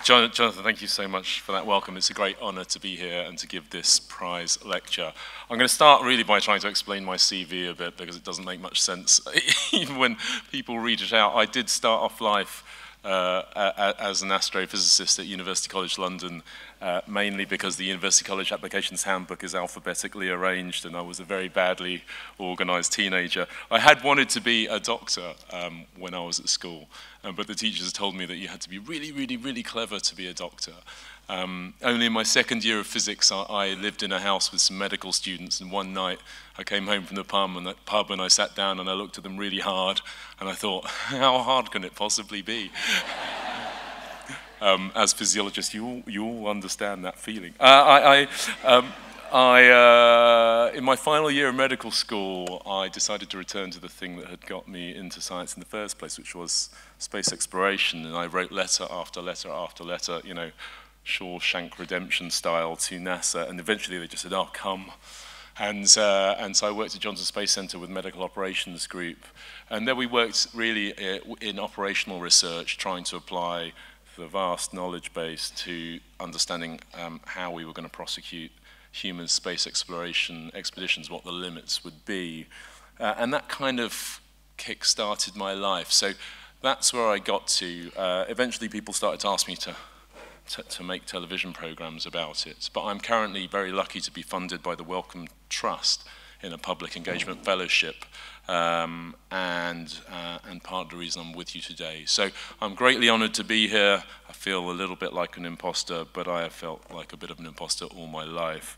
Jonathan, thank you so much for that welcome. It's a great honour to be here and to give this prize lecture. I'm going to start really by trying to explain my CV a bit because it doesn't make much sense. Even when people read it out, I did start off life as an astrophysicist at University College London, mainly because the University College Applications Handbook is alphabetically arranged and I was a very badly organised teenager. I had wanted to be a doctor when I was at school, but the teachers told me that you had to be really, really, really clever to be a doctor. Only in my second year of physics, I lived in a house with some medical students, and one night I came home from the pub and I sat down and I looked at them really hard, and I thought, how hard can it possibly be? As physiologists, you all understand that feeling. In my final year of medical school, I decided to return to the thing that had got me into science in the first place, which was space exploration, and I wrote letter after letter after letter, you know, Shawshank Redemption style to NASA, and eventually they just said, oh, come. And so I worked at Johnson Space Center with Medical Operations Group, and there we worked really in operational research, trying to apply the vast knowledge base to understanding how we were going to prosecute human space exploration expeditions, what the limits would be. And that kind of kick-started my life. So that's where I got to. Eventually people started to ask me to make television programs about it. But I'm currently very lucky to be funded by the Wellcome Trust in a public engagement fellowship, and part of the reason I'm with you today. So I'm greatly honored to be here. I feel a little bit like an imposter, but I have felt like a bit of an imposter all my life.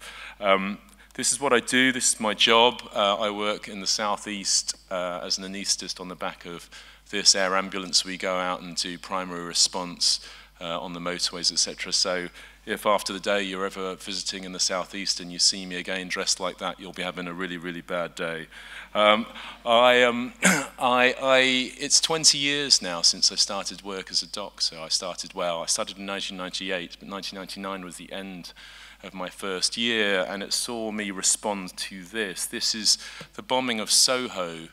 This is what I do, this is my job. I work in the southeast as an anaesthetist on the back of this air ambulance. We go out and do primary response on the motorways, etc. So if after the day you're ever visiting in the southeast and you see me again dressed like that, you'll be having a really, really bad day. It's 20 years now since I started work as a doctor. I started in 1998, but 1999 was the end of my first year, and it saw me respond to this. This is the bombing of Soho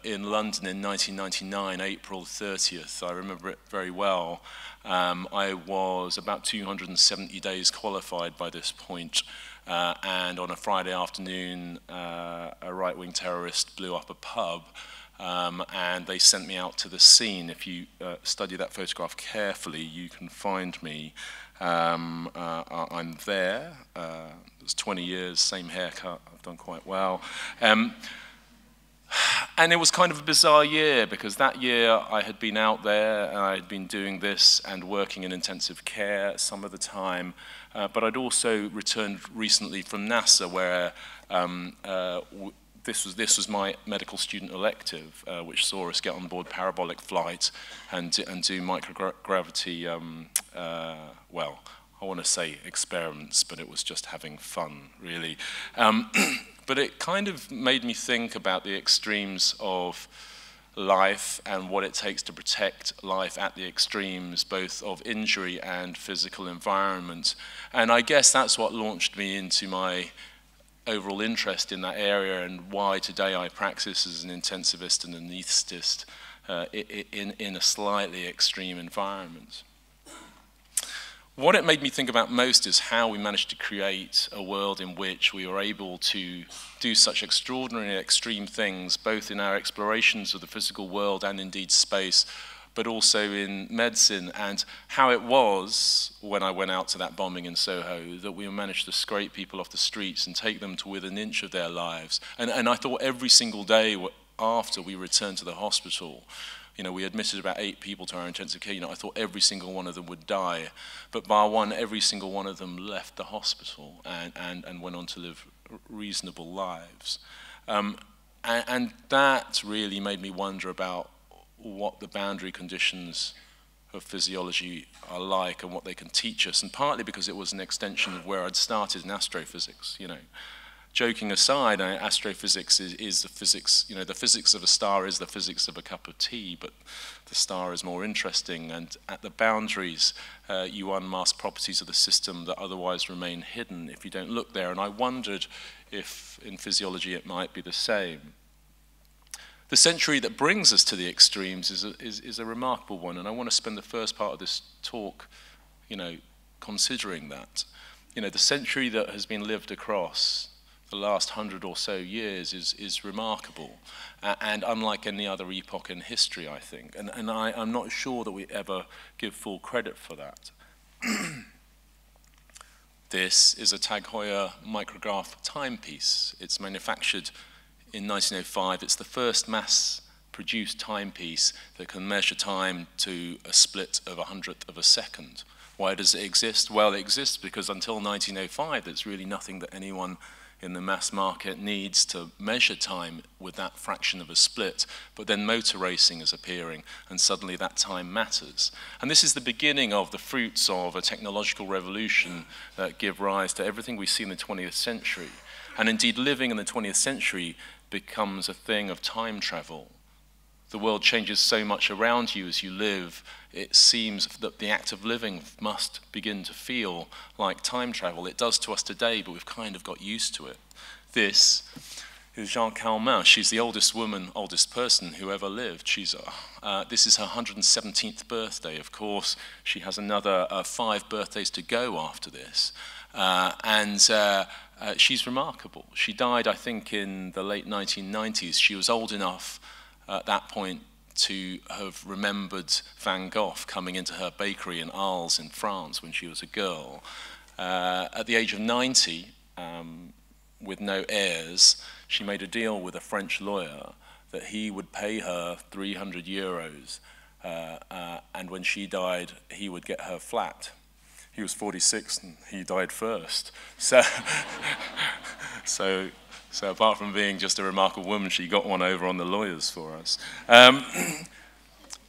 in London in 1999, April 30th. I remember it very well. I was about 270 days qualified by this point, and on a Friday afternoon, a right-wing terrorist blew up a pub, and they sent me out to the scene. If you study that photograph carefully, you can find me. I'm there. It's 20 years, same haircut. I've done quite well. And it was kind of a bizarre year, because that year I had been out there and I had been doing this and working in intensive care some of the time, but I'd also returned recently from NASA, where this was my medical student elective, which saw us get on board parabolic flight and do microgravity, well, I want to say experiments, but it was just having fun, really. But it kind of made me think about the extremes of life and what it takes to protect life at the extremes, both of injury and physical environment. And I guess that's what launched me into my overall interest in that area, and why today I practice as an intensivist and anaesthetist in a slightly extreme environment. What it made me think about most is how we managed to create a world in which we were able to do such extraordinary extreme things, both in our explorations of the physical world and indeed space, but also in medicine, and how it was, when I went out to that bombing in Soho, that we managed to scrape people off the streets and take them to within an inch of their lives. And I thought every single day after we returned to the hospital, you know, we admitted about 8 people to our intensive care unit. I thought every single one of them would die. But bar one, every single one of them left the hospital and went on to live reasonable lives. And that really made me wonder about what the boundary conditions of physiology are like and what they can teach us. And partly because it was an extension of where I'd started in astrophysics, you know. Joking aside, astrophysics is the physics, you know, the physics of a star is the physics of a cup of tea, but the star is more interesting, and at the boundaries, you unmask properties of the system that otherwise remain hidden if you don't look there. And I wondered if in physiology it might be the same. The century that brings us to the extremes is a remarkable one, and I want to spend the first part of this talk, considering that. The century that has been lived across the last 100 or so years is remarkable, and unlike any other epoch in history, I think. And I'm not sure that we ever give full credit for that. This is a Tag Heuer micrograph timepiece. It's manufactured in 1905. It's the first mass-produced timepiece that can measure time to a split of 100th of a second. Why does it exist? Well, it exists because until 1905, there's really nothing that anyone in the mass market needs to measure time with that fraction of a split, but then motor racing is appearing, and suddenly that time matters. And this is the beginning of the fruits of a technological revolution that give rise to everything we see in the 20th century. And indeed, living in the 20th century becomes a thing of time travel. The world changes so much around you as you live, it seems that the act of living must begin to feel like time travel. It does to us today, but we've kind of got used to it. This is Jean Kalmar. She's the oldest person who ever lived. This is her 117th birthday. Of course, she has another 5 birthdays to go after this. She's remarkable. She died, I think, in the late 1990s. She was old enough at that point to have remembered Van Gogh coming into her bakery in Arles in France when she was a girl. At the age of 90, with no heirs, she made a deal with a French lawyer that he would pay her 300 euros, and when she died, he would get her flat. He was 46 and he died first. So apart from being just a remarkable woman, she got one over on the lawyers for us. But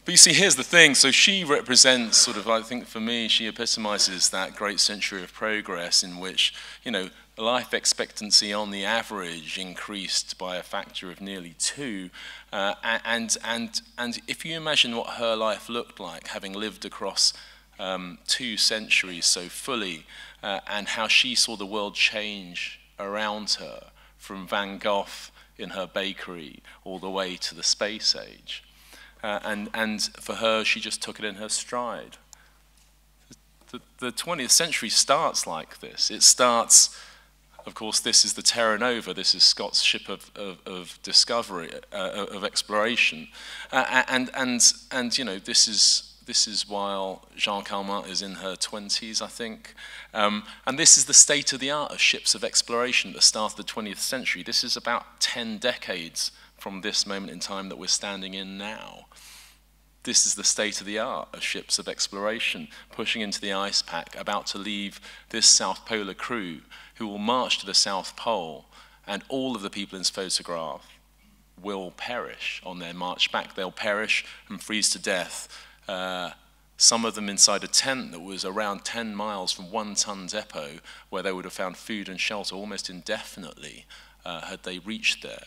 you see, here's the thing. So she represents sort of, I think for me, she epitomizes that great century of progress in which, life expectancy on the average increased by a factor of nearly 2. And if you imagine what her life looked like, having lived across 2 centuries so fully, and how she saw the world change around her, from Van Gogh in her bakery all the way to the space age. And for her, she just took it in her stride. The 20th century starts like this. It starts, of course, this is the Terra Nova. This is Scott's ship of discovery, of exploration. This is while Jean Kalmar is in her 20s, I think. And this is the state of the art of ships of exploration at the start of the 20th century. This is about 10 decades from this moment in time that we're standing in now. This is the state of the art of ships of exploration, pushing into the ice pack, about to leave this South Polar crew, who will march to the South Pole, and all of the people in this photograph will perish on their march back. They'll perish and freeze to death. Some of them inside a tent that was around 10 miles from 1 ton depot, where they would have found food and shelter almost indefinitely had they reached there.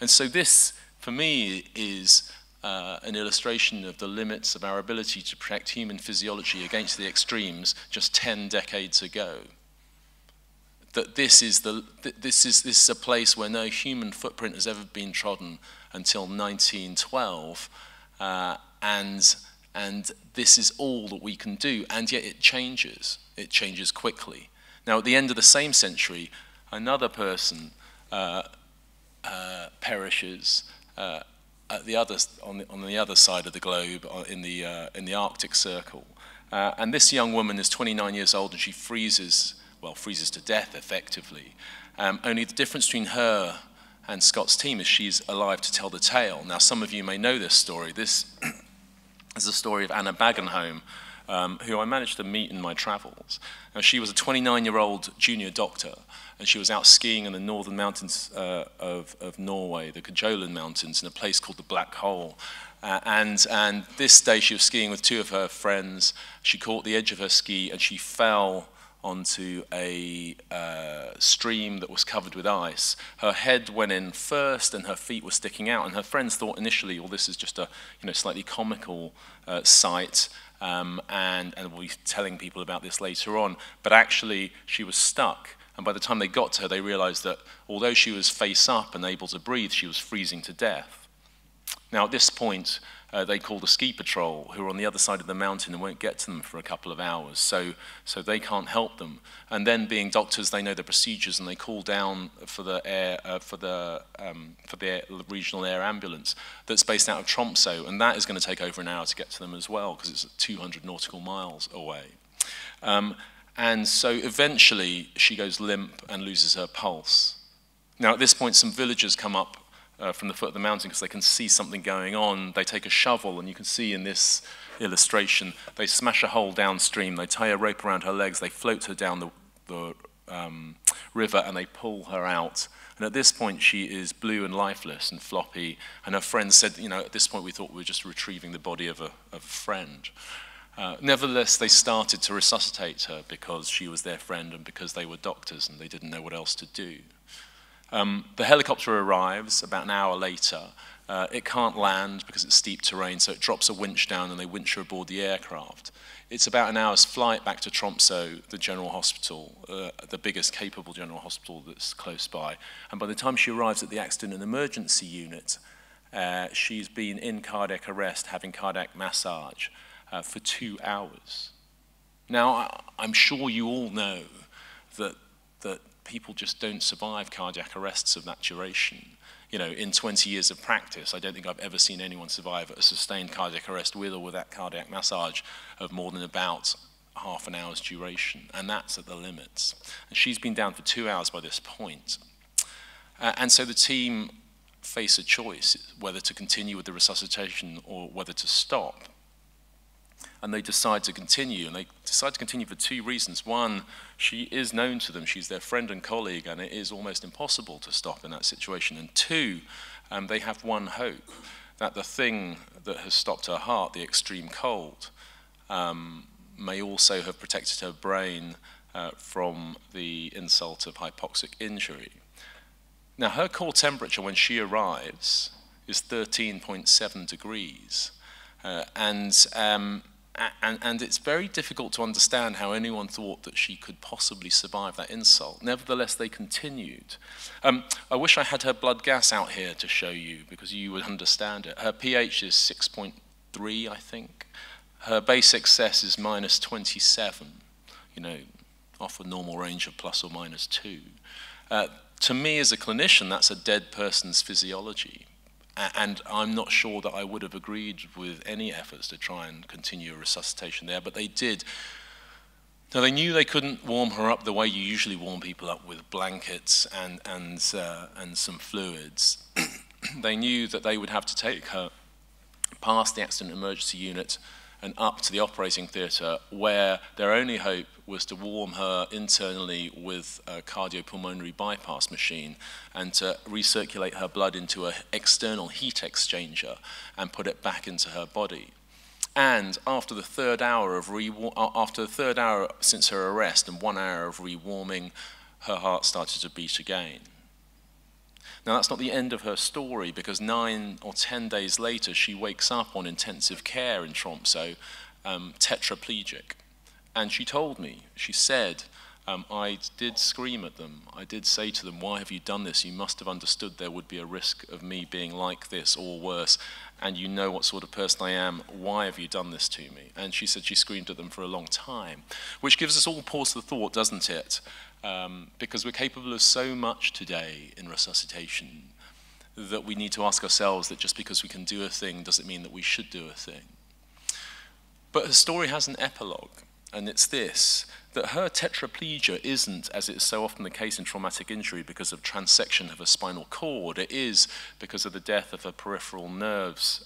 And so this, for me, is an illustration of the limits of our ability to protect human physiology against the extremes just 10 decades ago. That this is a place where no human footprint has ever been trodden until 1912, and this is all that we can do, and yet it changes. It changes quickly. Now, at the end of the same century, another person perishes on the other side of the globe, in the Arctic Circle, and this young woman is 29 years old, and she freezes to death effectively. Only the difference between her and Scott's team is she's alive to tell the tale. Now, some of you may know this story. This is the story of Anna Bagenholm, who I managed to meet in my travels. Now, she was a 29-year-old junior doctor, and she was out skiing in the northern mountains of Norway, the Kjolen Mountains, in a place called the Black Hole. And this day she was skiing with 2 of her friends. She caught the edge of her ski, and she fell onto a stream that was covered with ice. Her head went in first and her feet were sticking out, and her friends thought initially, well, this is just a slightly comical sight, and we'll be telling people about this later on, but actually she was stuck, and by the time they got to her, they realized that although she was face up and able to breathe, she was freezing to death. Now, at this point, they called a ski patrol who are on the other side of the mountain and won't get to them for a couple of hours, so they can't help them. And then, being doctors, they know the procedures, and they call down for the regional air ambulance that's based out of Tromsø, and that is going to take over an hour to get to them as well, because it's 200 nautical miles away. And so eventually she goes limp and loses her pulse. Now, at this point, some villagers come up from the foot of the mountain because they can see something going on. They take a shovel, and you can see in this illustration, they smash a hole downstream, they tie a rope around her legs, they float her down the river, and they pull her out. And at this point, she is blue and lifeless and floppy, and her friends said, you know, at this point we thought we were just retrieving the body of a friend. Nevertheless, they started to resuscitate her because she was their friend and because they were doctors and they didn't know what else to do. The helicopter arrives about an hour later. It can't land because it's steep terrain, so it drops a winch down and they winch her aboard the aircraft. It's about an hour's flight back to Tromsø, the general hospital, the biggest capable general hospital that's close by. And by the time she arrives at the accident and emergency unit, she's been in cardiac arrest, having cardiac massage for 2 hours. Now, I'm sure you all know that people just don't survive cardiac arrests of that duration. You know, in 20 years of practice, I don't think I've ever seen anyone survive a sustained cardiac arrest with or without cardiac massage of more than about half an hour's duration, and that's at the limits. And she's been down for 2 hours by this point. And so the team face a choice, whether to continue with the resuscitation or whether to stop. And they decide to continue, and they decide to continue for 2 reasons. One, she is known to them, she's their friend and colleague, and it is almost impossible to stop in that situation. And 2, they have one hope, that the thing that has stopped her heart, the extreme cold, may also have protected her brain from the insult of hypoxic injury. Now, her core temperature when she arrives is 13.7 degrees, and it's very difficult to understand how anyone thought that she could possibly survive that insult. Nevertheless, they continued. I wish I had her blood gas out here to show you, because you would understand it. Her pH is 6.3, I think. Her base excess is -27, you know, off a normal range of plus or minus 2. To me, as a clinician, that's a dead person's physiology. And I'm not sure that I would have agreed with any efforts to try and continue a resuscitation there, but they did. Now, they knew they couldn't warm her up the way you usually warm people up, with blankets and some fluids. They knew that they would have to take her past the accident emergency unit and up to the operating theatre, where their only hope was to warm her internally with a cardiopulmonary bypass machine and to recirculate her blood into an external heat exchanger and put it back into her body. And after the third hour since her arrest and 1 hour of rewarming, her heart started to beat again. Now, that's not the end of her story, because 9 or 10 days later, she wakes up on intensive care in Tromsø, tetraplegic. And she told me, she said, I did scream at them. I did say to them, why have you done this? You must have understood there would be a risk of me being like this or worse, and you know what sort of person I am. Why have you done this to me? And she said she screamed at them for a long time, which gives us all pause for thought, doesn't it? Because we're capable of so much today in resuscitation that we need to ask ourselves that just because we can do a thing doesn't mean that we should do a thing. But her story has an epilogue, and it's this, that her tetraplegia isn't, as is so often the case in traumatic injury, because of transection of her spinal cord. It is because of the death of her peripheral nerves,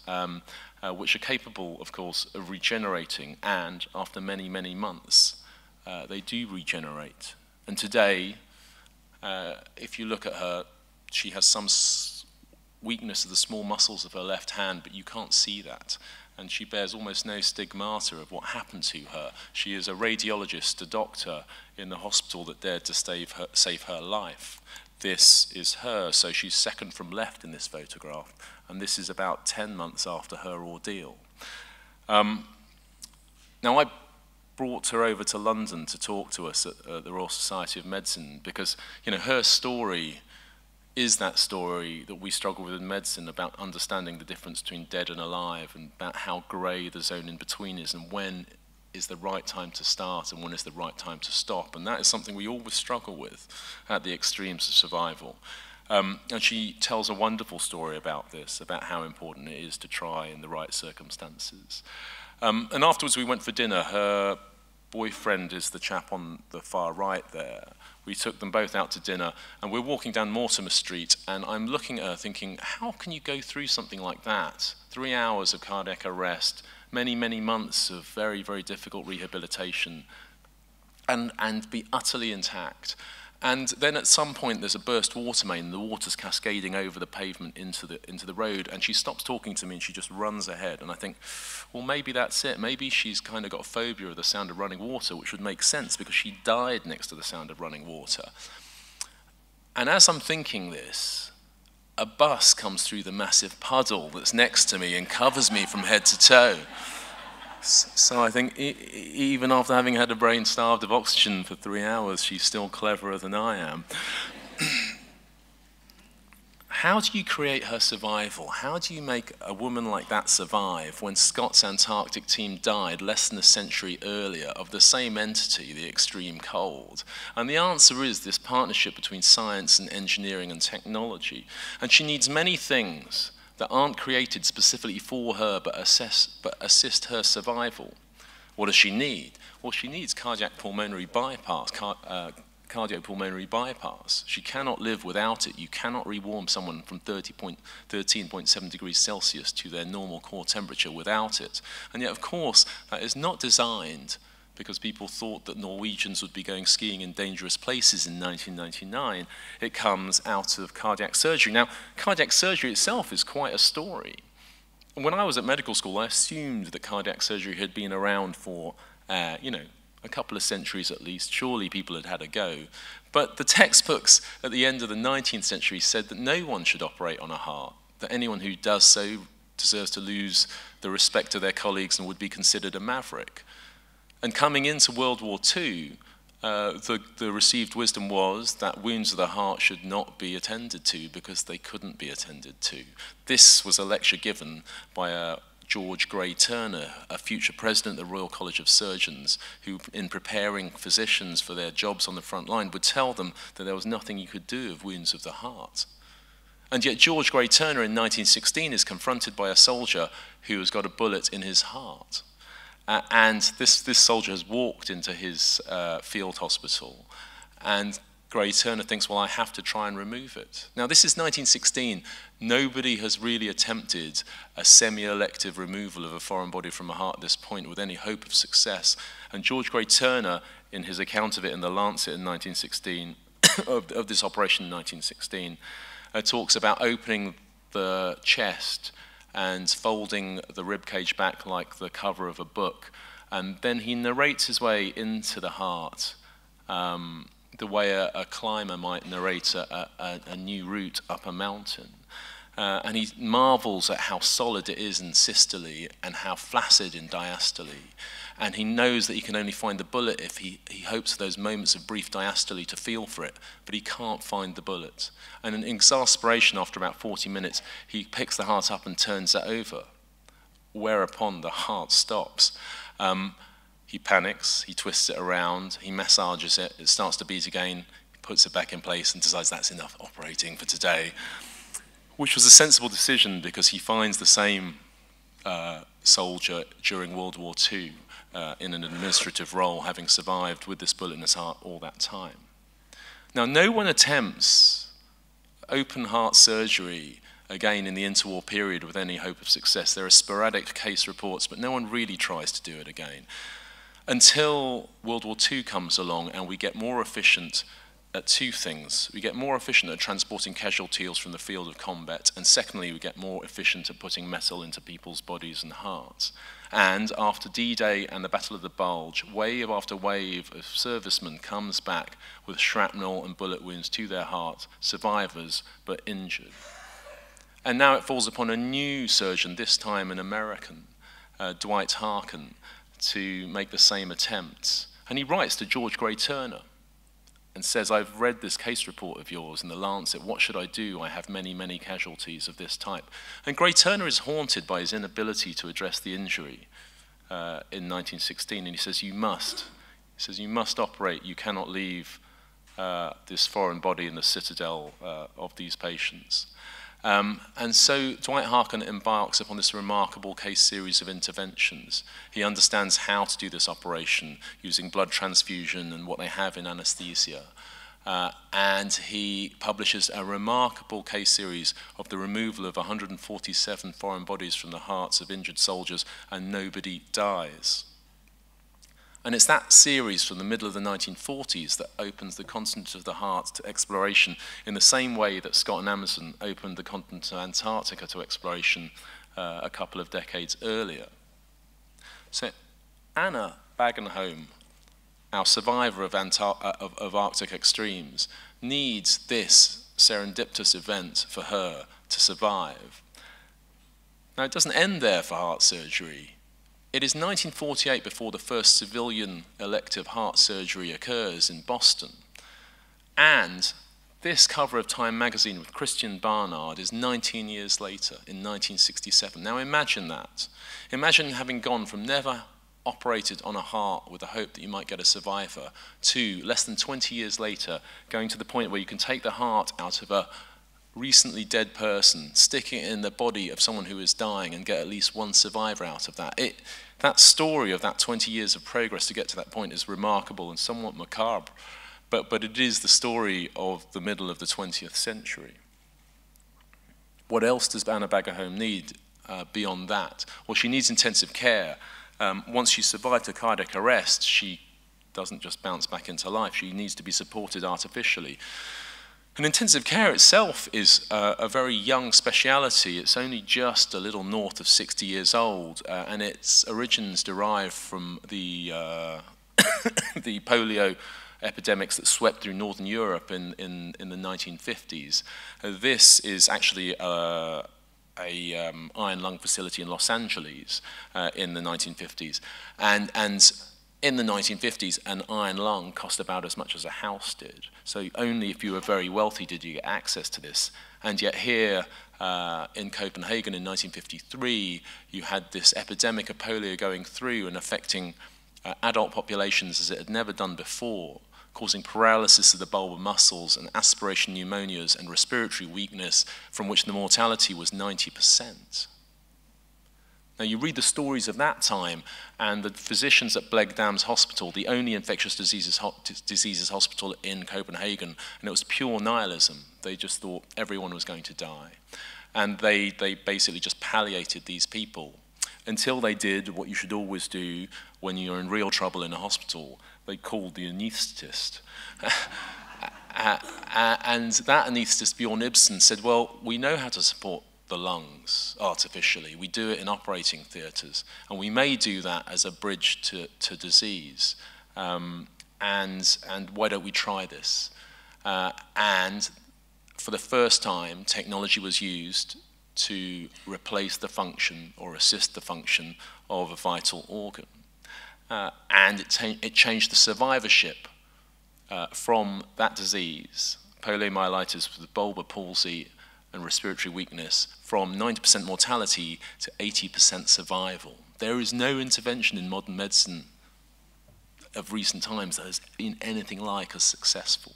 which are capable, of course, of regenerating, and after many, many months, they do regenerate. And today, if you look at her, she has some weakness of the small muscles of her left hand, but you can't see that. And she bears almost no stigmata of what happened to her. She is a radiologist, a doctor in the hospital that dared to save her life. This is her, so she's second from left in this photograph, and this is about 10 months after her ordeal. Now, I brought her over to London to talk to us at the Royal Society of Medicine because, you know, her story is that story that we struggle with in medicine about understanding the difference between dead and alive, and about how grey the zone in between is, and when is the right time to start and when is the right time to stop. And that is something we always struggle with at the extremes of survival. And she tells a wonderful story about this, about how important it is to try in the right circumstances. And afterwards we went for dinner. Her boyfriend is the chap on the far right there. We took them both out to dinner, and we're walking down Mortimer Street, and I'm looking at her thinking, how can you go through something like that? 3 hours of cardiac arrest, many, many months of very, very difficult rehabilitation, and be utterly intact. And then at some point there's a burst water main, the water's cascading over the pavement into the road, and she stops talking to me and she just runs ahead. And I think, well, maybe that's it. Maybe she's kind of got a phobia of the sound of running water, which would make sense because she died next to the sound of running water. And as I'm thinking this, a bus comes through the massive puddle that's next to me and covers me from head to toe. So I think even after having had a brain starved of oxygen for 3 hours, she's still cleverer than I am. How do you create her survival? How do you make a woman like that survive when Scott's Antarctic team died less than a century earlier of the same entity, the extreme cold? And the answer is this partnership between science and engineering and technology. And she needs many things that aren't created specifically for her but assist her survival. What does she need? Well, she needs cardiopulmonary bypass. Cardiopulmonary bypass. She cannot live without it. You cannot rewarm someone from 13.7 degrees Celsius to their normal core temperature without it. And yet, of course, that is not designed because people thought that Norwegians would be going skiing in dangerous places in 1999. It comes out of cardiac surgery. Now, cardiac surgery itself is quite a story. When I was at medical school, I assumed that cardiac surgery had been around for, a couple of centuries at least. Surely people had had a go. But the textbooks at the end of the 19th century said that no one should operate on a heart, that anyone who does so deserves to lose the respect of their colleagues and would be considered a maverick. And coming into World War II, the received wisdom was that wounds of the heart should not be attended to because they couldn't be attended to. This was a lecture given by George Grey Turner, a future president of the Royal College of Surgeons, who, in preparing physicians for their jobs on the front line, would tell them that there was nothing you could do of wounds of the heart. And yet George Grey Turner in 1916 is confronted by a soldier who has got a bullet in his heart. And this soldier has walked into his field hospital, and Grey Turner thinks, well, I have to try and remove it. Now, this is 1916. Nobody has really attempted a semi-elective removal of a foreign body from a heart at this point with any hope of success. And George Grey Turner, in his account of it in The Lancet in 1916, of this operation in 1916, talks about opening the chest and folding the ribcage back like the cover of a book. And then he narrates his way into the heart, the way a climber might narrate a new route up a mountain. And he marvels at how solid it is in systole and how flaccid in diastole. And he knows that he can only find the bullet if he hopes for those moments of brief diastole to feel for it, but he can't find the bullet. And in exasperation, after about 40 minutes, he picks the heart up and turns it over, whereupon the heart stops. He panics, he twists it around, he massages it, it starts to beat again, he puts it back in place and decides that's enough operating for today, which was a sensible decision because he finds the same soldier during World War II in an administrative role, having survived with this bullet in his heart all that time. Now, no one attempts open heart surgery again in the interwar period with any hope of success. There are sporadic case reports, but no one really tries to do it again. Until World War II comes along and we get more efficient at two things. We get more efficient at transporting casualties from the field of combat, and secondly, we get more efficient at putting metal into people's bodies and hearts. And after D-Day and the Battle of the Bulge, wave after wave of servicemen comes back with shrapnel and bullet wounds to their heart, survivors, but injured. And now it falls upon a new surgeon, this time an American, Dwight Harkin, to make the same attempts. And he writes to George Grey Turner, and says, I've read this case report of yours in the Lancet, what should I do? I have many, many casualties of this type. And Gray Turner is haunted by his inability to address the injury in 1916, and he says, you must. He says, you must operate, you cannot leave this foreign body in the citadel of these patients. And so Dwight Harkin embarks upon this remarkable case series of interventions. He understands how to do this operation using blood transfusion and what they have in anesthesia. And he publishes a remarkable case series of the removal of 147 foreign bodies from the hearts of injured soldiers, and nobody dies. And it's that series from the middle of the 1940s that opens the continent of the heart to exploration in the same way that Scott and Amundsen opened the continent of Antarctica to exploration a couple of decades earlier. So Anna Bagenholm, our survivor of Arctic extremes, needs this serendipitous event for her to survive. Now, it doesn't end there for heart surgery. It is 1948 before the first civilian elective heart surgery occurs in Boston. And this cover of Time magazine with Christian Barnard is 19 years later, in 1967. Now imagine that. Imagine having gone from never operated on a heart with the hope that you might get a survivor to, less than 20 years later, going to the point where you can take the heart out of a recently dead person, sticking it in the body of someone who is dying and get at least one survivor out of that. That story of that 20 years of progress to get to that point is remarkable and somewhat macabre, but it is the story of the middle of the 20th century. What else does Anna Bagenholm need beyond that? Well, she needs intensive care. Once she's survived a cardiac arrest, she doesn't just bounce back into life. She needs to be supported artificially. And intensive care itself is a very young speciality. It's only just a little north of 60 years old, and its origins derive from the, the polio epidemics that swept through Northern Europe in the 1950s. This is actually a iron lung facility in Los Angeles in the 1950s. And in the 1950s, an iron lung cost about as much as a house did. So only if you were very wealthy did you get access to this. And yet here in Copenhagen in 1953, you had this epidemic of polio going through and affecting adult populations as it had never done before, causing paralysis of the bulbar muscles and aspiration pneumonias and respiratory weakness, from which the mortality was 90%. Now, you read the stories of that time, and the physicians at Blegdams Hospital, the only infectious diseases hospital in Copenhagen, and it was pure nihilism. They just thought everyone was going to die. And they basically just palliated these people until they did what you should always do when you're in real trouble in a hospital. They called the anaesthetist. And that anaesthetist, Bjorn Ibsen, said, well, we know how to support the lungs artificially. We do it in operating theatres, and we may do that as a bridge to disease. And why don't we try this? And for the first time, technology was used to replace the function or assist the function of a vital organ. And it changed the survivorship from that disease, poliomyelitis with bulbar palsy and respiratory weakness, from 90% mortality to 80% survival. There is no intervention in modern medicine of recent times that has been anything like as successful.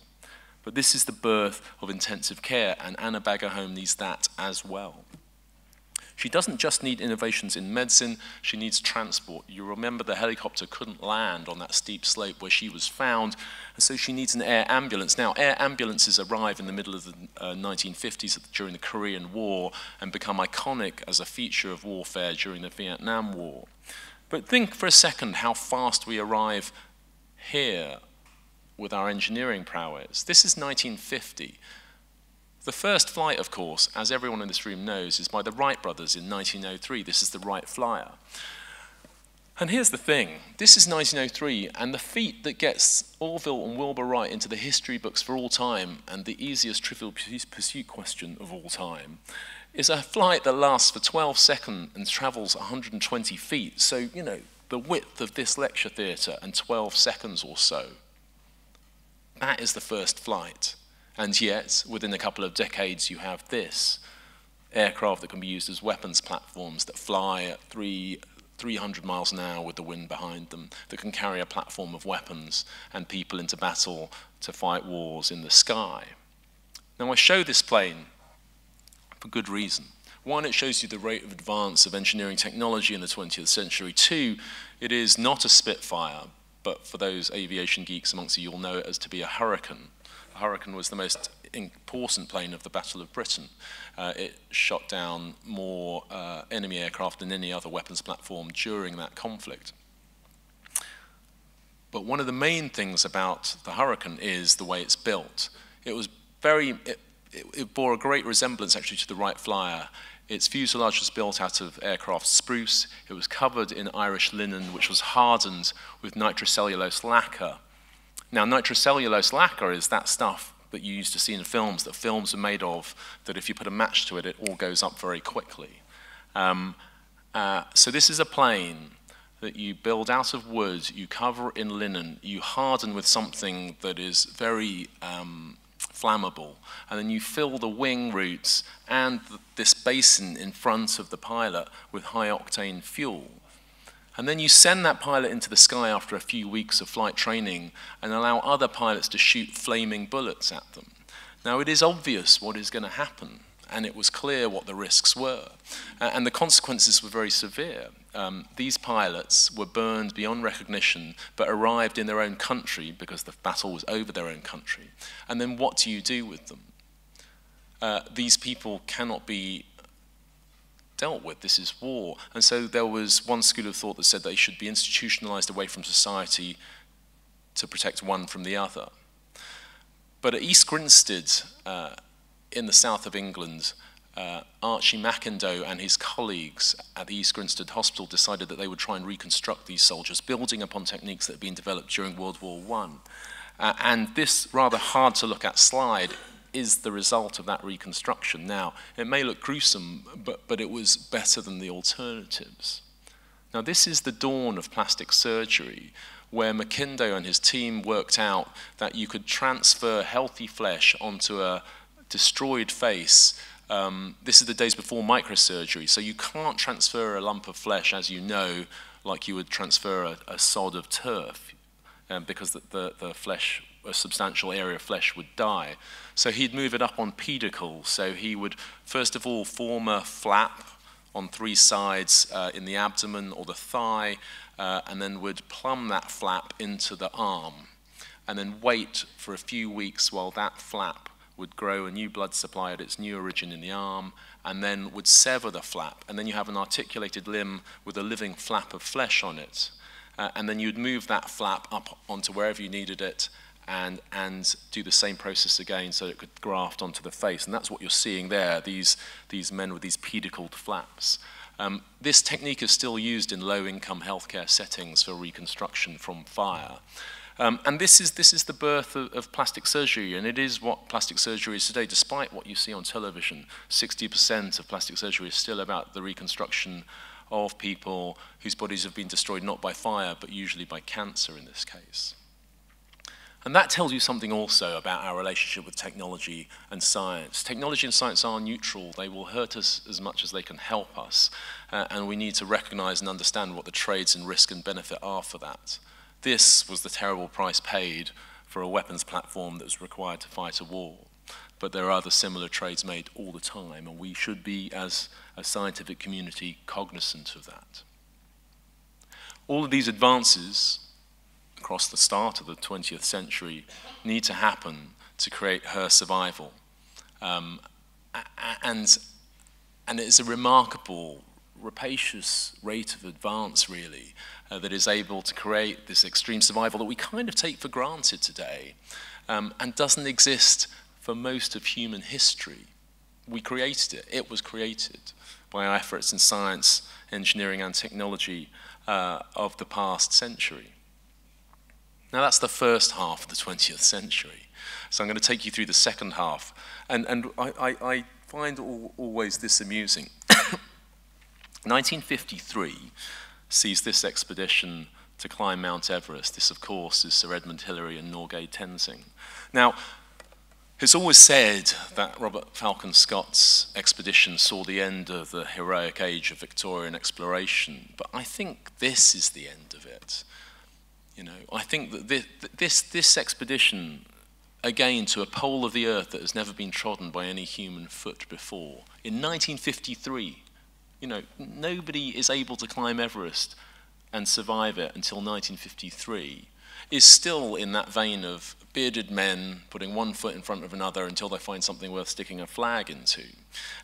But this is the birth of intensive care, and Anna Bagenholm needs that as well. She doesn't just need innovations in medicine, she needs transport. You remember the helicopter couldn't land on that steep slope where she was found, and so she needs an air ambulance. Now, air ambulances arrive in the middle of the 1950s during the Korean War and become iconic as a feature of warfare during the Vietnam War. But think for a second how fast we arrive here with our engineering prowess. This is 1950. The first flight, of course, as everyone in this room knows, is by the Wright brothers in 1903. This is the Wright Flyer. And here's the thing. This is 1903, and the feat that gets Orville and Wilbur Wright into the history books for all time, and the easiest Trivial Pursuit question of all time, is a flight that lasts for 12 seconds and travels 120 feet. So, you know, the width of this lecture theatre and 12 seconds or so. that is the first flight. And yet, within a couple of decades, you have this aircraft that can be used as weapons platforms that fly at 300 miles an hour with the wind behind them, that can carry a platform of weapons and people into battle to fight wars in the sky. Now, I show this plane for good reason. One, it shows you the rate of advance of engineering technology in the 20th century. Two, it is not a Spitfire, but for those aviation geeks amongst you, you'll know it as to be a Hurricane. A Hurricane was the most important plane of the Battle of Britain. It shot down more enemy aircraft than any other weapons platform during that conflict. But one of the main things about the Hurricane is the way it's built. It was it bore a great resemblance actually to the Wright Flyer. Its fuselage was built out of aircraft spruce. It was covered in Irish linen, which was hardened with nitrocellulose lacquer. Now, nitrocellulose lacquer is that stuff that you used to see in films, that films are made of, that if you put a match to it, it all goes up very quickly. So this is a plane that you build out of wood, you cover in linen, you harden with something that is very flammable, and then you fill the wing roots and this basin in front of the pilot with high-octane fuel. And then you send that pilot into the sky after a few weeks of flight training and allow other pilots to shoot flaming bullets at them. Now, it is obvious what is going to happen, and it was clear what the risks were. And the consequences were very severe. These pilots were burned beyond recognition, but arrived in their own country because the battle was over their own country. And then what do you do with them? These people cannot be dealt with. This is war. And so there was one school of thought that said they should be institutionalized away from society to protect one from the other. But at East Grinstead, in the south of England, Archie Mackindoe and his colleagues at the East Grinstead Hospital decided that they would try and reconstruct these soldiers, building upon techniques that had been developed during World War I. And this rather hard to look at slide is the result of that reconstruction. Now, it may look gruesome, but it was better than the alternatives. Now, this is the dawn of plastic surgery, where Mackindoe and his team worked out that you could transfer healthy flesh onto a destroyed face. This is the days before microsurgery, so you can't transfer a lump of flesh, as you know, like you would transfer a sod of turf, because the flesh, a substantial area of flesh would die. So he'd move it up on pedicles. So he would, first of all, form a flap on three sides in the abdomen or the thigh, and then would plumb that flap into the arm, and then wait for a few weeks while that flap would grow a new blood supply at its new origin in the arm, and then would sever the flap. And then you have an articulated limb with a living flap of flesh on it. And then you'd move that flap up onto wherever you needed it and do the same process again so it could graft onto the face. And that's what you're seeing there, these men with these pedicled flaps. This technique is still used in low-income healthcare settings for reconstruction from fire. And this is the birth of plastic surgery, and it is what plastic surgery is today, despite what you see on television. 60% of plastic surgery is still about the reconstruction of people whose bodies have been destroyed not by fire, but usually by cancer in this case. And that tells you something also about our relationship with technology and science. Technology and science are neutral. They will hurt us as much as they can help us, and we need to recognize and understand what the trades and risk and benefit are for that. This was the terrible price paid for a weapons platform that was required to fight a war. But there are other similar trades made all the time, and we should be, as a scientific community, cognizant of that. All of these advances across the start of the 20th century need to happen to create her survival. And it's a remarkable, rapacious rate of advance, really, that is able to create this extreme survival that we kind of take for granted today, and doesn't exist for most of human history. We created it. It was created by our efforts in science, engineering, and technology of the past century. Now, that's the first half of the 20th century. So I'm going to take you through the second half. And I find always this amusing. 1953 sees this expedition to climb Mount Everest. This, of course, is Sir Edmund Hillary and Norgay Tenzing. Now, it's always said that Robert Falcon Scott's expedition saw the end of the heroic age of Victorian exploration, but I think this is the end of it. You know, I think that this expedition, again, to a pole of the Earth that has never been trodden by any human foot before, in 1953, you know, nobody is able to climb Everest and survive it until 1953, is still in that vein of bearded men putting one foot in front of another until they find something worth sticking a flag into.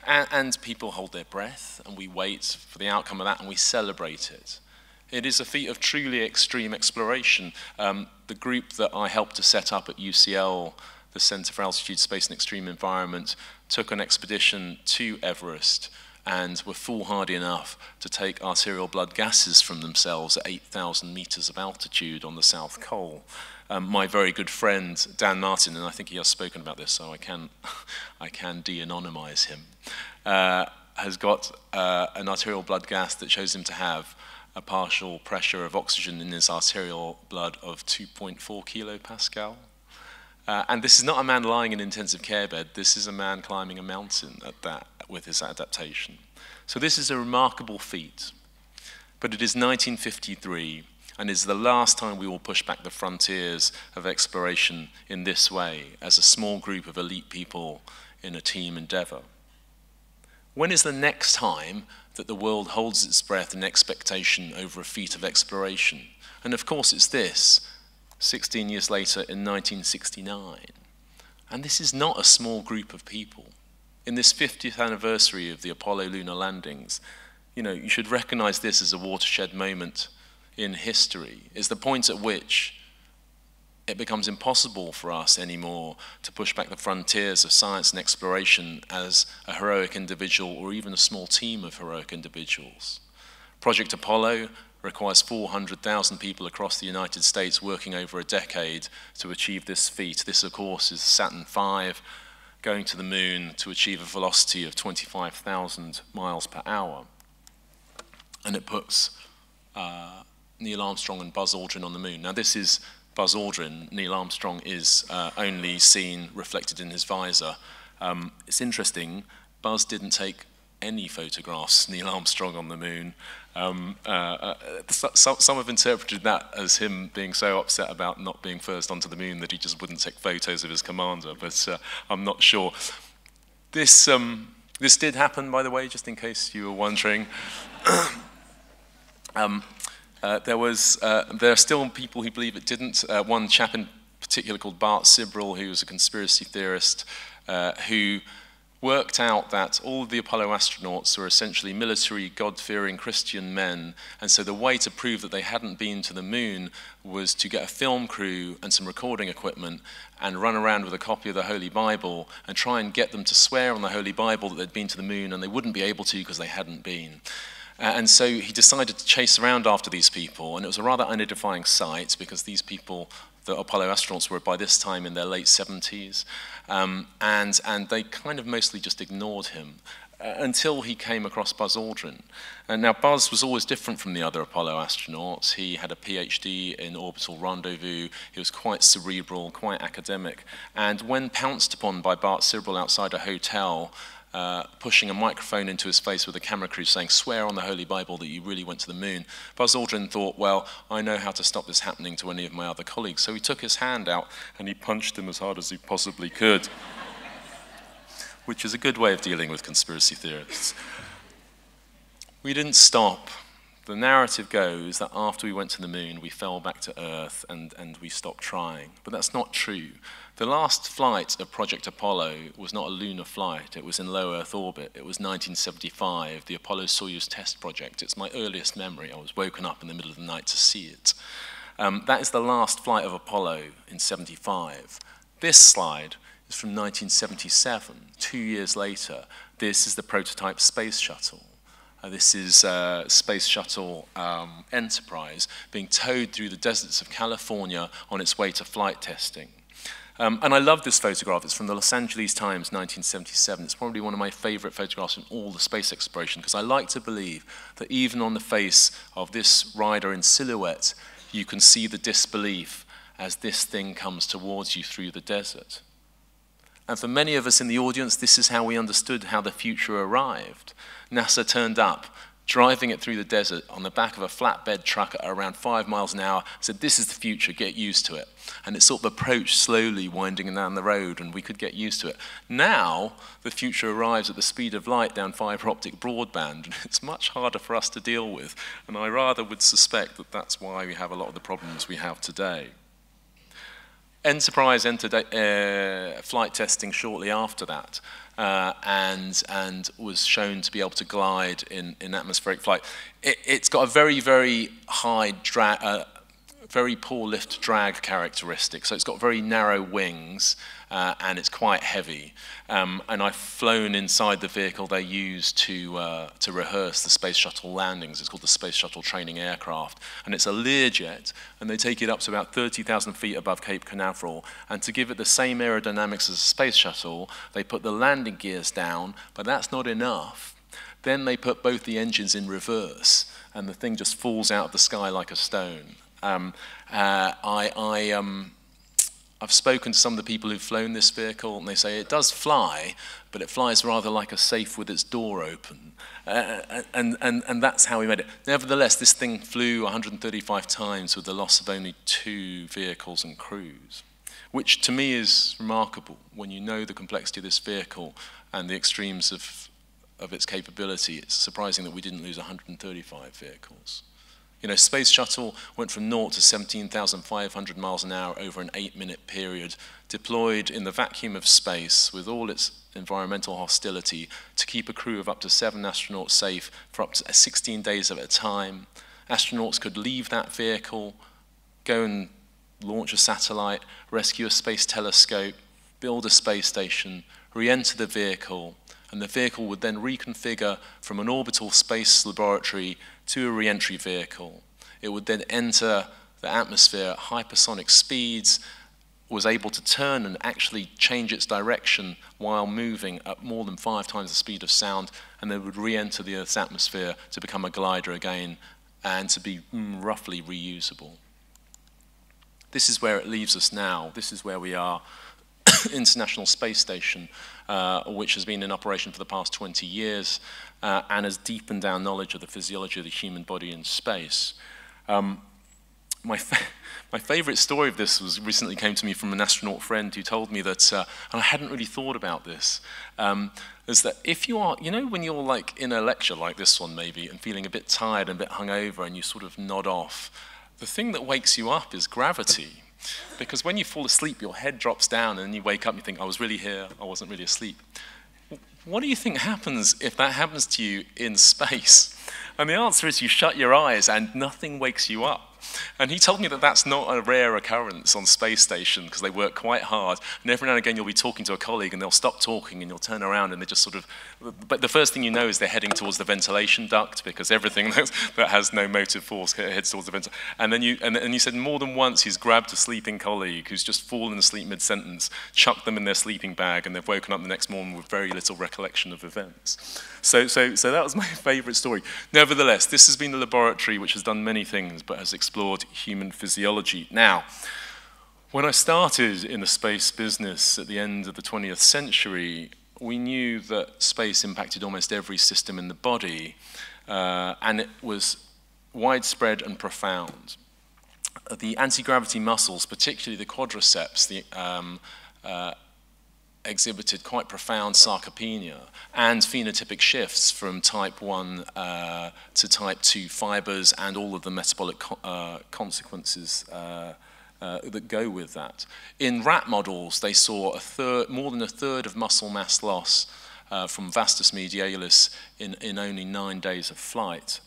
And people hold their breath, and we wait for the outcome of that, and we celebrate it. It is a feat of truly extreme exploration. The group that I helped to set up at UCL, the Center for Altitude, Space and Extreme Environment, took an expedition to Everest and were foolhardy enough to take arterial blood gases from themselves at 8,000 meters of altitude on the South Col. My very good friend, Dan Martin, and I think he has spoken about this, so I can de-anonymize him, has got an arterial blood gas that shows him to have a partial pressure of oxygen in his arterial blood of 2.4 kilopascal. And this is not a man lying in an intensive care bed, this is a man climbing a mountain at that, with his adaptation. So this is a remarkable feat, but it is 1953, and is the last time we will push back the frontiers of exploration in this way, as a small group of elite people in a team endeavor. When is the next time that the world holds its breath in expectation over a feat of exploration? And of course it's this, 16 years later in 1969. And this is not a small group of people. In this 50th anniversary of the Apollo lunar landings, you know, you should recognize this as a watershed moment in history. Is the point at which it becomes impossible for us anymore to push back the frontiers of science and exploration as a heroic individual or even a small team of heroic individuals. Project Apollo requires 400,000 people across the United States working over a decade to achieve this feat. This, of course, is Saturn V going to the moon to achieve a velocity of 25,000 miles per hour. And it puts Neil Armstrong and Buzz Aldrin on the moon. Now, this is Buzz Aldrin. Neil Armstrong is only seen reflected in his visor. It's interesting, Buzz didn't take any photographs, Neil Armstrong on the moon. Some have interpreted that as him being so upset about not being first onto the moon that he just wouldn't take photos of his commander, but I'm not sure. This did happen, by the way, just in case you were wondering. There are still people who believe it didn't. One chap in particular called Bart Sibrel, who was a conspiracy theorist, who worked out that all of the Apollo astronauts were essentially military, God-fearing Christian men, and so the way to prove that they hadn't been to the moon was to get a film crew and some recording equipment and run around with a copy of the Holy Bible and try and get them to swear on the Holy Bible that they'd been to the moon, and they wouldn't be able to because they hadn't been. And so he decided to chase around after these people, and it was a rather unedifying sight because these people, the Apollo astronauts, were by this time in their late 70s, and they kind of mostly just ignored him until he came across Buzz Aldrin. And now Buzz was always different from the other Apollo astronauts. He had a PhD in orbital rendezvous. He was quite cerebral, quite academic, and when pounced upon by Bart Sibrel outside a hotel, pushing a microphone into his face with a camera crew saying, "Swear on the Holy Bible that you really went to the moon," Buzz Aldrin thought, well, I know how to stop this happening to any of my other colleagues. So he took his hand out and he punched him as hard as he possibly could, which is a good way of dealing with conspiracy theorists. We didn't stop. The narrative goes that after we went to the moon, we fell back to Earth and we stopped trying. But that's not true. The last flight of Project Apollo was not a lunar flight. It was in low Earth orbit. It was 1975, the Apollo-Soyuz test project. It's my earliest memory. I was woken up in the middle of the night to see it. That is the last flight of Apollo in 75. This slide is from 1977, 2 years later. This is the prototype space shuttle. This is Space Shuttle Enterprise being towed through the deserts of California on its way to flight testing. And I love this photograph. It's from the Los Angeles Times, 1977. It's probably one of my favorite photographs in all the space exploration, because I like to believe that even on the face of this rider in silhouette, you can see the disbelief as this thing comes towards you through the desert. And for many of us in the audience, this is how we understood how the future arrived. NASA turned up, driving it through the desert on the back of a flatbed truck at around 5 miles an hour, said, this is the future, get used to it. And it sort of approached slowly, winding down the road, and we could get used to it. Now, the future arrives at the speed of light down fiber optic broadband, and it's much harder for us to deal with. And I rather would suspect that that's why we have a lot of the problems we have today. Enterprise entered flight testing shortly after that, and was shown to be able to glide in atmospheric flight. It's got a very, very high very poor lift drag characteristic. So it's got very narrow wings, and it's quite heavy. And I've flown inside the vehicle they use to rehearse the space shuttle landings. It's called the Space Shuttle Training Aircraft. And it's a Learjet, and they take it up to about 30,000 feet above Cape Canaveral. And to give it the same aerodynamics as a space shuttle, they put the landing gears down, but that's not enough. Then they put both the engines in reverse, and the thing just falls out of the sky like a stone. I've spoken to some of the people who've flown this vehicle, and they say it does fly, but it flies rather like a safe with its door open. And that's how we made it. Nevertheless, this thing flew 135 times with the loss of only 2 vehicles and crews, which to me is remarkable when you know the complexity of this vehicle and the extremes of its capability. It's surprising that we didn't lose 135 vehicles. You know, Space Shuttle went from 0 to 17,500 miles an hour over an 8-minute period, deployed in the vacuum of space with all its environmental hostility to keep a crew of up to 7 astronauts safe for up to 16 days at a time. Astronauts could leave that vehicle, go and launch a satellite, rescue a space telescope, build a space station, re-enter the vehicle, and the vehicle would then reconfigure from an orbital space laboratory to a re-entry vehicle. It would then enter the atmosphere at hypersonic speeds, was able to turn and actually change its direction while moving at more than 5 times the speed of sound, and then would re-enter the Earth's atmosphere to become a glider again and to be roughly reusable. This is where it leaves us now. This is where we are. International Space Station, which has been in operation for the past 20 years and has deepened our knowledge of the physiology of the human body in space. My favorite story of this recently came to me from an astronaut friend who told me that, and I hadn't really thought about this, is that if you are, you know, when you're like in a lecture like this one maybe and feeling a bit tired and a bit hungover and you sort of nod off, the thing that wakes you up is gravity. Because when you fall asleep, your head drops down and you wake up and you think, I was really here, I wasn't really asleep. What do you think happens if that happens to you in space? And the answer is you shut your eyes and nothing wakes you up. And he told me that that's not a rare occurrence on space station because they work quite hard. And every now and again you'll be talking to a colleague and they'll stop talking and you'll turn around and they just sort of, but the first thing you know is they're heading towards the ventilation duct because everything that has no motive force heads towards the ventilation. And then you said more than once he's grabbed a sleeping colleague who's just fallen asleep mid-sentence, chucked them in their sleeping bag, and they've woken up the next morning with very little recollection of events. So that was my favorite story. Nevertheless, this has been a laboratory which has done many things but has explored human physiology. Now, when I started in the space business at the end of the 20th century, we knew that space impacted almost every system in the body, and it was widespread and profound. The anti-gravity muscles, particularly the quadriceps, exhibited quite profound sarcopenia and phenotypic shifts from type 1 to type 2 fibers and all of the metabolic consequences that go with that. In rat models, they saw more than a third of muscle mass loss from vastus medialis in only 9 days of flight.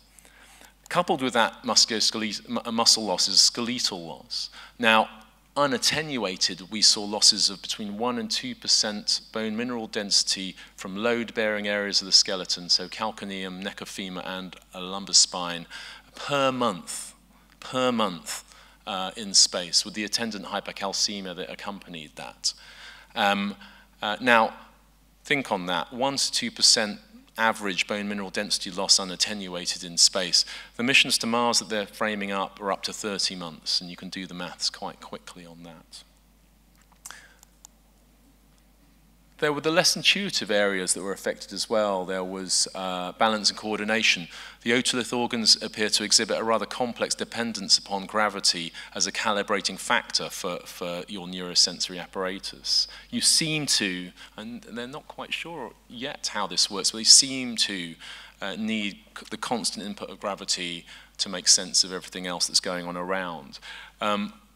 Coupled with that muscle loss is skeletal loss. Now, unattenuated, we saw losses of between 1% and 2% bone mineral density from load-bearing areas of the skeleton, so calcaneum, neck of femur, and a lumbar spine, per month in space, with the attendant hypercalcemia that accompanied that. Now, think on that, 1% to 2% average bone mineral density loss unattenuated in space. The missions to Mars that they're framing up are up to 30 months, and you can do the maths quite quickly on that. There were the less intuitive areas that were affected as well. There was balance and coordination. The otolith organs appear to exhibit a rather complex dependence upon gravity as a calibrating factor for your neurosensory apparatus. You seem to, and they're not quite sure yet how this works, but they seem to need the constant input of gravity to make sense of everything else that's going on around.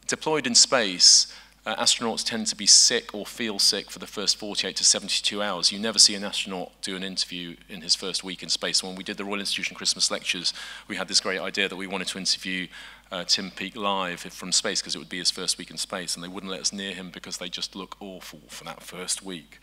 Deployed in space, astronauts tend to be sick or feel sick for the first 48 to 72 hours. You never see an astronaut do an interview in his first week in space. When we did the Royal Institution Christmas lectures, we had this great idea that we wanted to interview Tim Peake live from space because it would be his first week in space, and they wouldn't let us near him because they just look awful for that first week.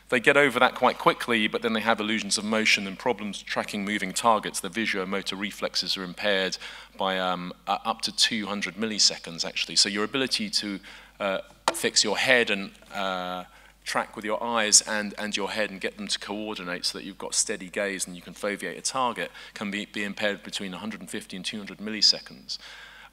They get over that quite quickly, but then they have illusions of motion and problems tracking moving targets. The visuomotor reflexes are impaired by up to 200 milliseconds, actually. So your ability to fix your head and track with your eyes and your head and get them to coordinate so that you've got steady gaze and you can foveate a target can be impaired between 150 and 200 milliseconds,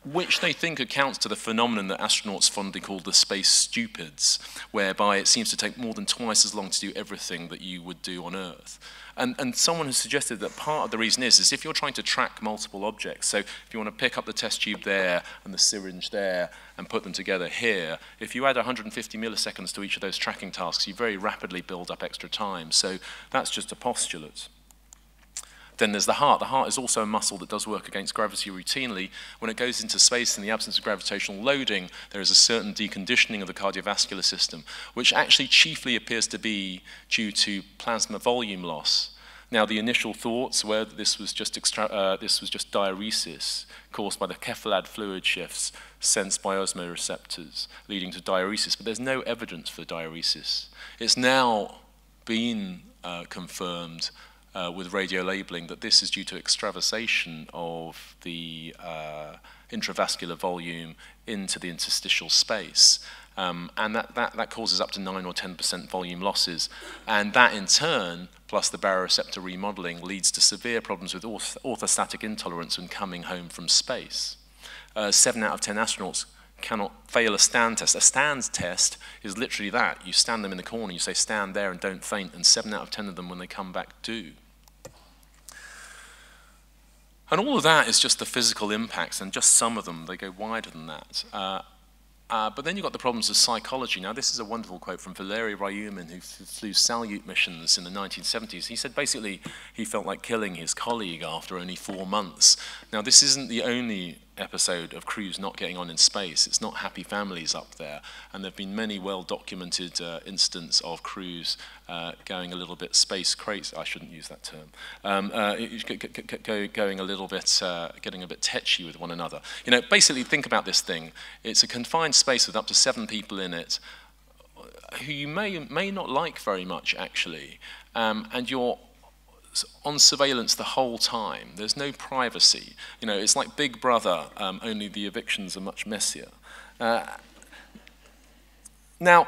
which they think accounts to the phenomenon that astronauts fondly call the space stupids, whereby it seems to take more than twice as long to do everything that you would do on Earth. And someone has suggested that part of the reason is if you're trying to track multiple objects, so if you want to pick up the test tube there and the syringe there and put them together here, if you add 150 milliseconds to each of those tracking tasks, you very rapidly build up extra time. So that's just a postulate. Then there's the heart. The heart is also a muscle that does work against gravity routinely. When it goes into space in the absence of gravitational loading, there is a certain deconditioning of the cardiovascular system, which actually chiefly appears to be due to plasma volume loss. Now, the initial thoughts were that this was just diuresis caused by the cephalad fluid shifts sensed by osmoreceptors, leading to diuresis. But there's no evidence for diuresis. It's now been confirmed with radio labeling that this is due to extravasation of the intravascular volume into the interstitial space. And that causes up to 9 or 10% volume losses. And that in turn, plus the baroreceptor remodeling, leads to severe problems with orthostatic intolerance when coming home from space. 7 out of 10 astronauts cannot fail a stand test. A stand test is literally that. You stand them in the corner, you say stand there and don't faint, and 7 out of 10 of them when they come back do. And all of that is just the physical impacts, and just some of them, they go wider than that. But then you've got the problems of psychology. Now, this is a wonderful quote from Valery Ryumin, who flew Salyut missions in the 1970s. He said basically he felt like killing his colleague after only 4 months. Now, this isn't the only episode of crews not getting on in space. It's not happy families up there. And there have been many well-documented instances of crews going a little bit space crazy. I shouldn't use that term. Going a little bit, getting a bit tetchy with one another. You know, basically think about this thing. It's a confined space with up to 7 people in it who you may not like very much, actually. And you're on surveillance the whole time. There's no privacy. You know, it's like Big Brother, only the evictions are much messier. Now,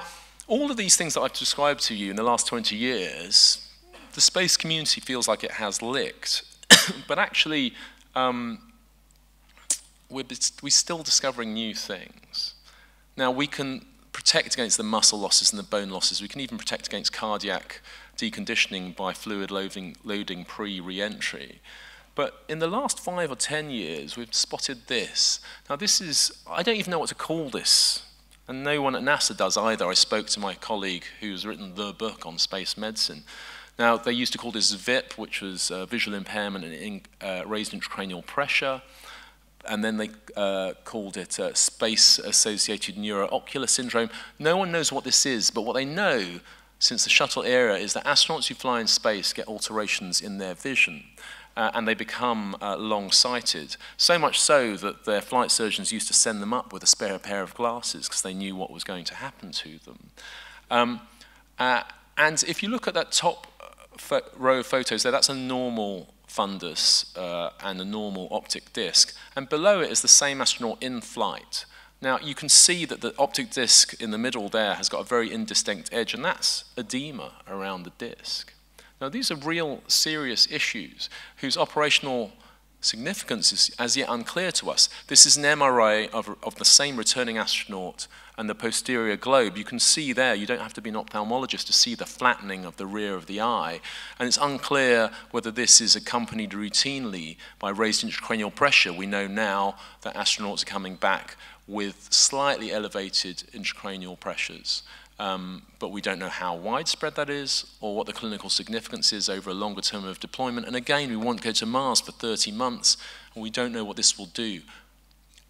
all of these things that I've described to you in the last 20 years, the space community feels like it has licked. But actually, we're still discovering new things. Now, we can protect against the muscle losses and the bone losses. We can even protect against cardiac deconditioning by fluid loading pre-re-entry. But in the last 5 or 10 years, we've spotted this. Now this is, I don't even know what to call this, and no one at NASA does either. I spoke to my colleague who's written the book on space medicine. Now they used to call this VIP, which was visual impairment and raised intracranial pressure. And then they called it space-associated neuroocular syndrome. No one knows what this is, but what they know since the shuttle era is that astronauts who fly in space get alterations in their vision, and they become long-sighted. So much so that their flight surgeons used to send them up with a spare pair of glasses because they knew what was going to happen to them. And if you look at that top row of photos there, that's a normal fundus and a normal optic disc. And below it is the same astronaut in flight. Now, you can see that the optic disc in the middle there has got a very indistinct edge, and that's edema around the disc. Now, these are real serious issues whose operational significance is as yet unclear to us. This is an MRI of the same returning astronaut and the posterior globe. You can see there, you don't have to be an ophthalmologist to see the flattening of the rear of the eye. And it's unclear whether this is accompanied routinely by raised intracranial pressure. We know now that astronauts are coming back with slightly elevated intracranial pressures. But we don't know how widespread that is or what the clinical significance is over a longer term of deployment. And again, we won't go to Mars for 30 months, and we don't know what this will do.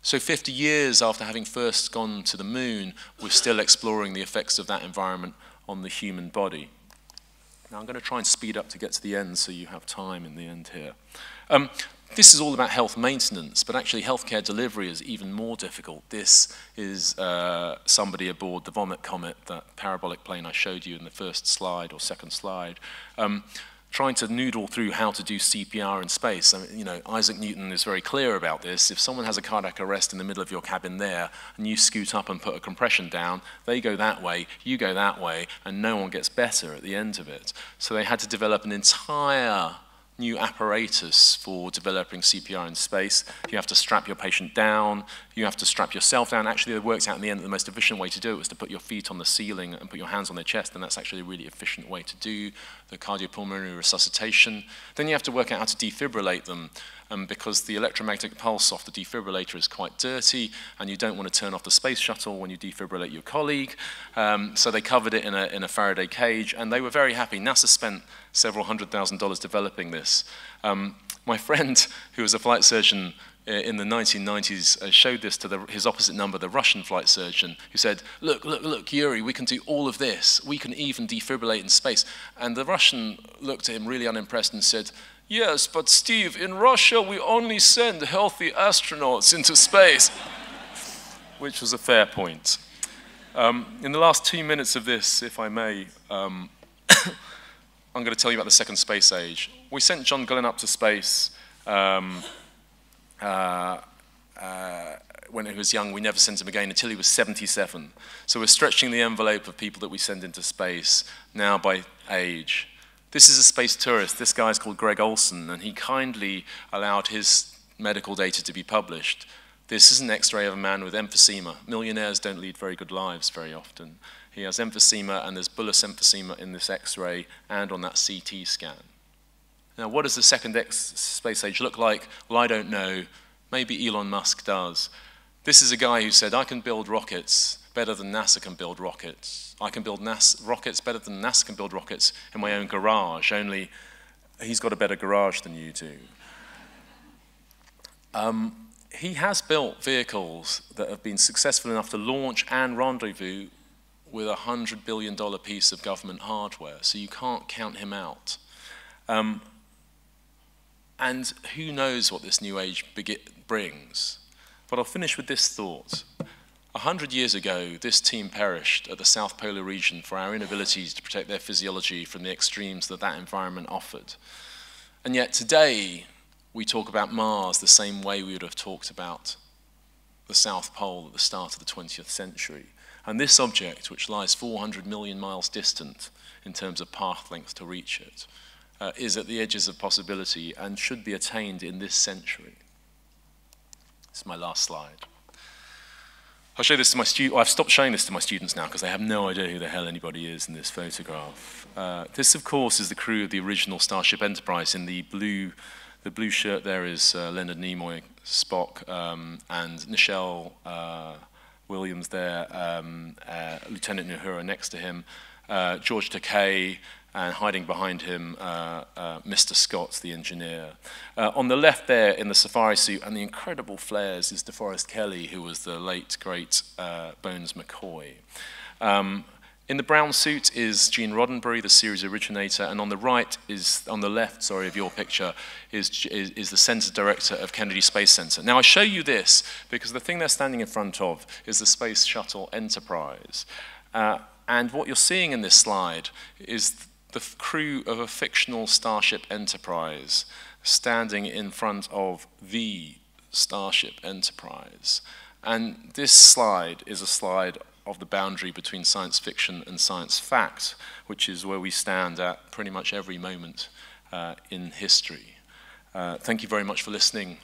So 50 years after having first gone to the moon, we're still exploring the effects of that environment on the human body. Now I'm going to try and speed up to get to the end so you have time in the end here. This is all about health maintenance, but actually healthcare delivery is even more difficult. This is somebody aboard the Vomit Comet, that parabolic plane I showed you in the first slide or second slide, trying to noodle through how to do CPR in space. I mean, you know, Isaac Newton is very clear about this. If someone has a cardiac arrest in the middle of your cabin there, and you scoot up and put a compression down, they go that way, you go that way, and no one gets better at the end of it. So they had to develop an entire new apparatus for developing CPR in space. You have to strap your patient down, you have to strap yourself down. Actually, it works out in the end that the most efficient way to do it was to put your feet on the ceiling and put your hands on their chest, and that's actually a really efficient way to do the cardiopulmonary resuscitation. Then you have to work out how to defibrillate them, because the electromagnetic pulse off the defibrillator is quite dirty, and you don't want to turn off the space shuttle when you defibrillate your colleague. So they covered it in a Faraday cage, and they were very happy. NASA spent several $100,000 developing this. My friend, who was a flight surgeon in the 1990s, showed this to his opposite number, the Russian flight surgeon, who said, look, Yuri, we can do all of this. We can even defibrillate in space. And the Russian looked at him really unimpressed and said, yes, but Steve, in Russia, we only send healthy astronauts into space, which was a fair point. In the last 2 minutes of this, if I may, I'm going to tell you about the second space age. We sent John Glenn up to space when he was young. We never sent him again until he was 77. So we're stretching the envelope of people that we send into space now by age. This is a space tourist. This guy's called Greg Olson, and he kindly allowed his medical data to be published. This is an X-ray of a man with emphysema. Millionaires don't lead very good lives very often. He has emphysema, and there's bullous emphysema in this X-ray and on that CT scan. Now, what does the second space age look like? Well, I don't know. Maybe Elon Musk does. This is a guy who said, I can build rockets better than NASA can build rockets. I can build rockets better than NASA can build rockets in my own garage, only he's got a better garage than you do. He has built vehicles that have been successful enough to launch and rendezvous with a $100 billion piece of government hardware, so you can't count him out. And who knows what this new age brings. But I'll finish with this thought. 100 years ago, this team perished at the South Polar region for our inabilities to protect their physiology from the extremes that that environment offered. And yet today, we talk about Mars the same way we would have talked about the South Pole at the start of the 20th century. And this object, which lies 400 million miles distant in terms of path length to reach it, is at the edges of possibility and should be attained in this century. This is my last slide. I'll show this to my students. I've stopped showing this to my students now because they have no idea who the hell anybody is in this photograph. This, of course, is the crew of the original Starship Enterprise. In the blue shirt there is Leonard Nimoy, Spock, and Nichelle Williams there, Lieutenant Uhura next to him, George Takei, and hiding behind him, Mr. Scott, the engineer. On the left there, in the safari suit and the incredible flares, is DeForest Kelley, who was the late, great Bones McCoy. In the brown suit is Gene Roddenberry, the series originator, and on the right is, on the left, sorry, of your picture, is the center director of Kennedy Space Center. Now, I show you this because the thing they're standing in front of is the Space Shuttle Enterprise. And what you're seeing in this slide is the crew of a fictional Starship Enterprise standing in front of the Starship Enterprise. And this slide is a slide of the boundary between science fiction and science fact, which is where we stand at pretty much every moment in history. Thank you very much for listening